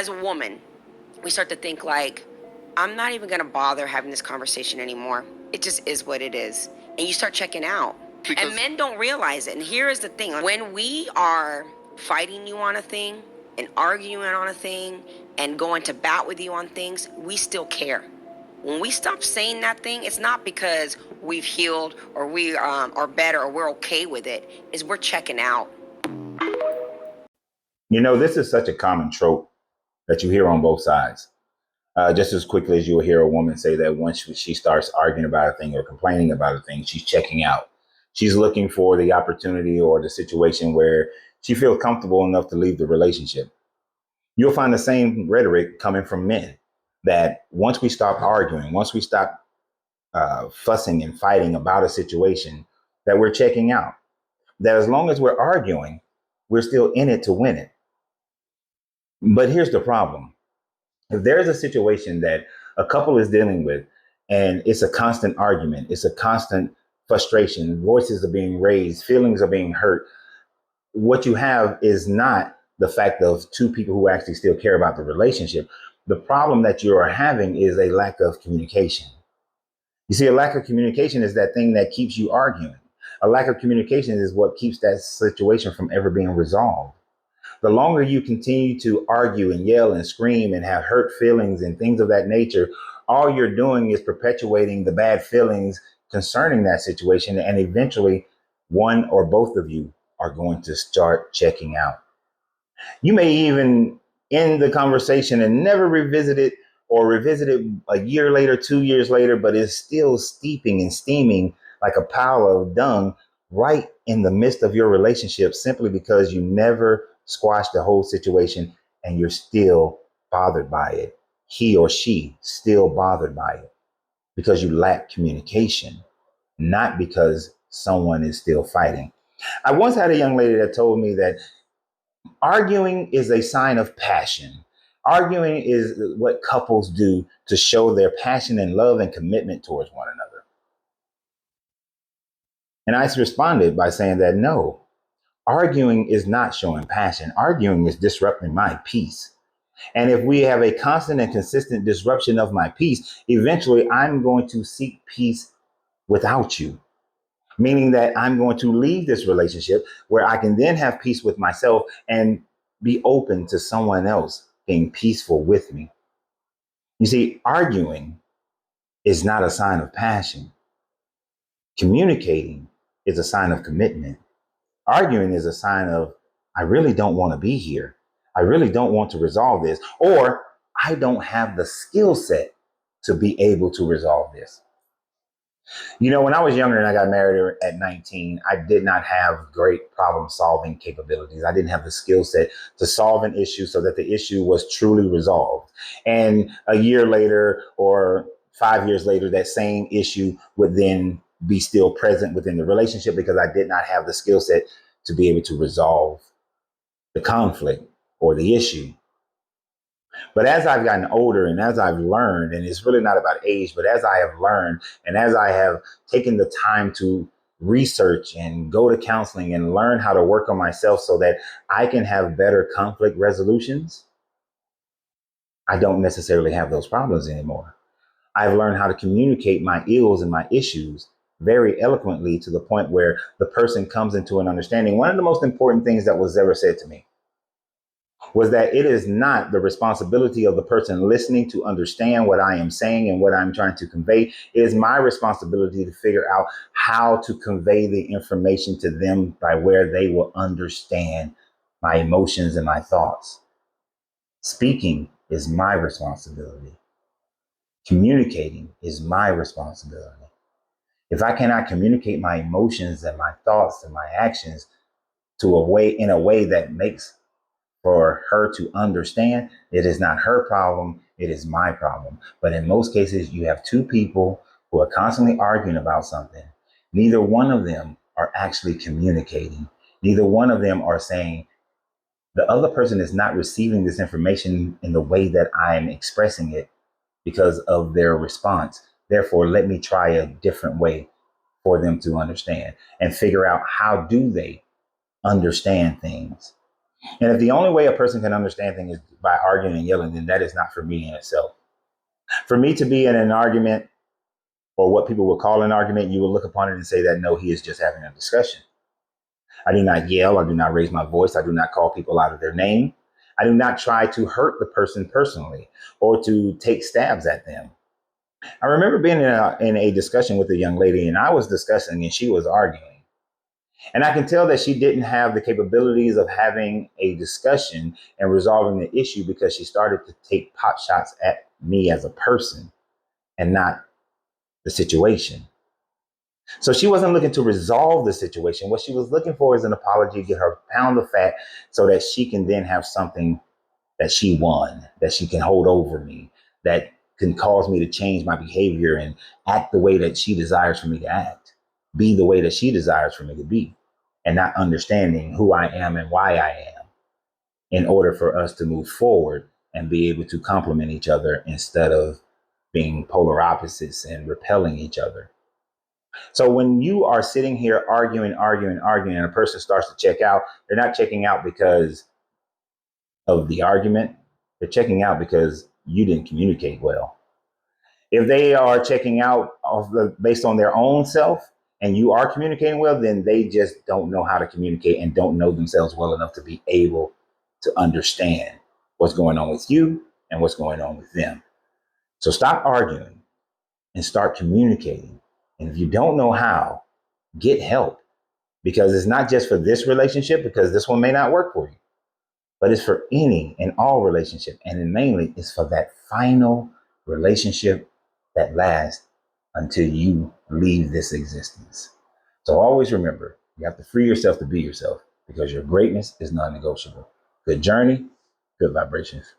as a woman, we start to think like, I'm not even gonna bother having this conversation anymore. It just is what it is. And you start checking out. Because and men don't realize it. And here is the thing. When we are fighting you on a thing and arguing on a thing and going to bat with you on things, we still care. When we stop saying that thing, it's not because we've healed or we are better or we're okay with it. It's we're checking out. You know, this is such a common trope that you hear on both sides. Just as quickly as you'll hear a woman say that once she starts arguing about a thing or complaining about a thing, she's checking out. She's looking for the opportunity or the situation where she feels comfortable enough to leave the relationship. You'll find the same rhetoric coming from men, that once we stop arguing, once we stop fussing and fighting about a situation, that we're checking out. That as long as we're arguing, we're still in it to win it. But here's the problem. If there's a situation that a couple is dealing with and it's a constant argument, it's a constant frustration, voices are being raised, feelings are being hurt, what you have is not the fact of two people who actually still care about the relationship. The problem that you are having is a lack of communication. You see, a lack of communication is that thing that keeps you arguing. A lack of communication is what keeps that situation from ever being resolved. The longer you continue to argue and yell and scream and have hurt feelings and things of that nature, all you're doing is perpetuating the bad feelings concerning that situation. And eventually, one or both of you are going to start checking out. You may even end the conversation and never revisit it, or revisit it a year later, 2 years later, but it's still steeping and steaming like a pile of dung right in the midst of your relationship, simply because you never squashed the whole situation and you're still bothered by it. He or she still bothered by it because you lack communication, not because someone is still fighting. I once had a young lady that told me that arguing is a sign of passion. Arguing is what couples do to show their passion and love and commitment towards one another. And I responded by saying that no, arguing is not showing passion. Arguing is disrupting my peace. And if we have a constant and consistent disruption of my peace, eventually I'm going to seek peace without you. Meaning that I'm going to leave this relationship where I can then have peace with myself and be open to someone else being peaceful with me. You see, arguing is not a sign of passion. Communicating is a sign of commitment. Arguing is a sign of, I really don't want to be here. I really don't want to resolve this, or I don't have the skill set to be able to resolve this. You know, when I was younger and I got married at 19, I did not have great problem solving capabilities. I didn't have the skill set to solve an issue so that the issue was truly resolved. And a year later or 5 years later, that same issue would then be still present within the relationship because I did not have the skill set to be able to resolve the conflict or the issue. But as I've gotten older and as I've learned, and it's really not about age, but as I have learned and as I have taken the time to research and go to counseling and learn how to work on myself so that I can have better conflict resolutions, I don't necessarily have those problems anymore. I've learned how to communicate my ills and my issues very eloquently to the point where the person comes into an understanding. One of the most important things that was ever said to me was that it is not the responsibility of the person listening to understand what I am saying and what I'm trying to convey. It is my responsibility to figure out how to convey the information to them by where they will understand my emotions and my thoughts. Speaking is my responsibility. Communicating is my responsibility. If I cannot communicate my emotions and my thoughts and my actions in a way that makes for her to understand, it is not her problem, it is my problem. But in most cases, you have two people who are constantly arguing about something. Neither one of them are actually communicating. Neither one of them are saying, the other person is not receiving this information in the way that I'm expressing it because of their response. Therefore, let me try a different way for them to understand and figure out how do they understand things. And if the only way a person can understand things is by arguing and yelling, then that is not for me in itself. For me to be in an argument, or what people would call an argument, you will look upon it and say that, no, he is just having a discussion. I do not yell. I do not raise my voice. I do not call people out of their name. I do not try to hurt the person personally or to take stabs at them. I remember being in a discussion with a young lady, and I was discussing and she was arguing. And I can tell that she didn't have the capabilities of having a discussion and resolving the issue, because she started to take pot shots at me as a person and not the situation. So she wasn't looking to resolve the situation. What she was looking for is an apology, get her pound of fat so that she can then have something that she won, that she can hold over me, that can cause me to change my behavior and act the way that she desires for me to act, be the way that she desires for me to be, and not understanding who I am and why I am, in order for us to move forward and be able to complement each other instead of being polar opposites and repelling each other. So when you are sitting here arguing, and a person starts to check out, they're not checking out because of the argument. They're checking out because you didn't communicate well. If they are checking out based on their own self and you are communicating well, then they just don't know how to communicate and don't know themselves well enough to be able to understand what's going on with you and what's going on with them. So stop arguing and start communicating. And if you don't know how, get help, because it's not just for this relationship, because this one may not work for you, but it's for any and all relationship. And then mainly it's for that final relationship that lasts until you leave this existence. So always remember, you have to free yourself to be yourself, because your greatness is non-negotiable. Good journey, good vibrations.